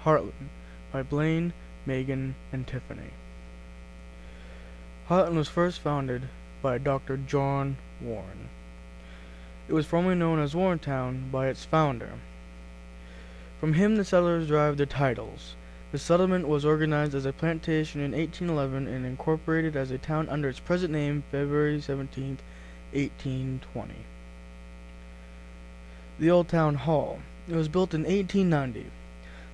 Hartland by Blaine, Megan, and Tiffany. Hartland was first founded by Dr. John Warren. It was formerly known as Warrentown by its founder. From him the settlers derived their titles. The settlement was organized as a plantation in 1811 and incorporated as a town under its present name February 17, 1820. The Old Town Hall. It was built in 1890.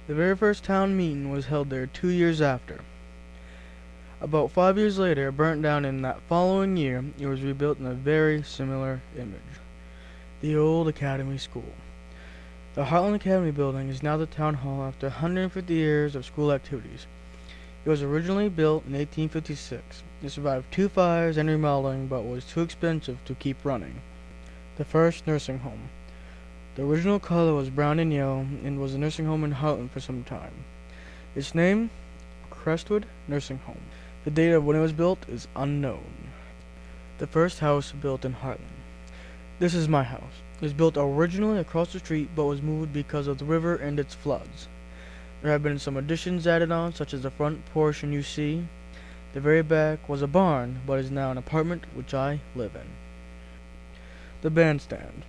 The very first town meeting was held there 2 years after. About 5 years later, it burnt down, and that following year it was rebuilt in a very similar image. The Old Academy School. The Hartland Academy building is now the town hall after 150 years of school activities. It was originally built in 1856. It survived 2 fires and remodeling, but was too expensive to keep running. The first nursing home. The original color was brown and yellow and was a nursing home in Hartland for some time. Its name? Crestwood Nursing Home. The date of when it was built is unknown. The first house built in Hartland. This is my house. It was built originally across the street but was moved because of the river and its floods. There have been some additions added on, such as the front portion you see. The very back was a barn but is now an apartment which I live in. The bandstand.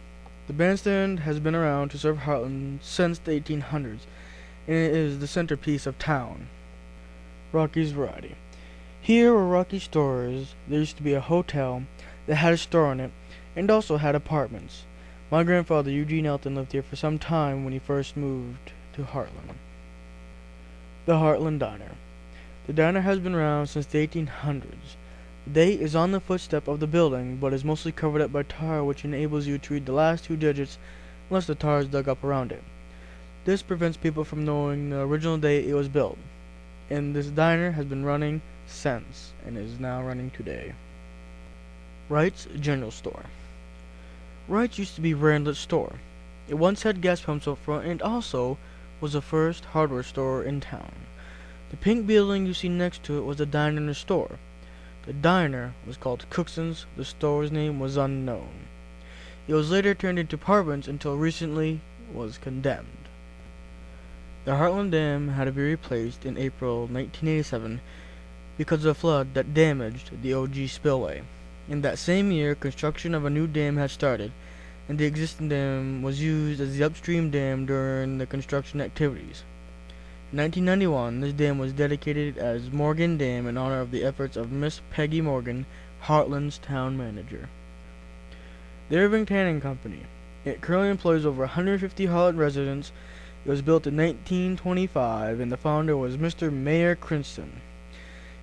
The bandstand has been around to serve Hartland since the 1800s, and it is the centerpiece of town. Rocky's Variety. Here were Rocky's stores. There used to be a hotel that had a store in it, and also had apartments. My grandfather, Eugene Elton, lived here for some time when he first moved to Hartland. The Hartland Diner. The diner has been around since the 1800s. The date is on the footstep of the building, but is mostly covered up by tar, which enables you to read the last 2 digits unless the tar is dug up around it. This prevents people from knowing the original date it was built, and this diner has been running since, and is now running today. Wright's General Store. Wright's used to be Randlett's store. It once had gas pumps up front and also was the first hardware store in town. The pink building you see next to it was the diner and the store. The diner was called Cookson's. The store's name was unknown. It was later turned into apartments until recently was condemned. The Hartland Dam had to be replaced in April 1987 because of a flood that damaged the OG spillway. In that same year, construction of a new dam had started, and the existing dam was used as the upstream dam during the construction activities. In 1991, this dam was dedicated as Morgan Dam in honor of the efforts of Miss Peggy Morgan, Hartland's town manager. The Irving Tanning Company. It currently employs over 150 Hartland residents. It was built in 1925, and the founder was Mr. Mayor Cranston.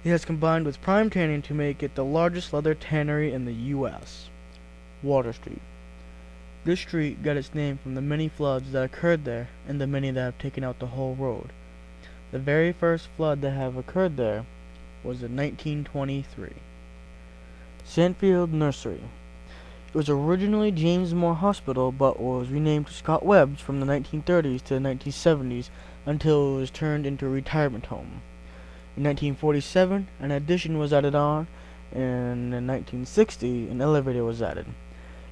It has combined with Prime Tanning to make it the largest leather tannery in the U.S. Water Street. This street got its name from the many floods that occurred there and the many that have taken out the whole road. The very first flood that have occurred there was in 1923. Sandfield Nursery. It was originally James Moore Hospital but was renamed to Scott Webb's from the 1930s to the 1970s until it was turned into a retirement home. In 1947, an addition was added on, and in 1960, an elevator was added.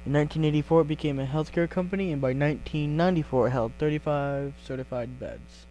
In 1984, it became a healthcare company, and by 1994, it held 35 certified beds.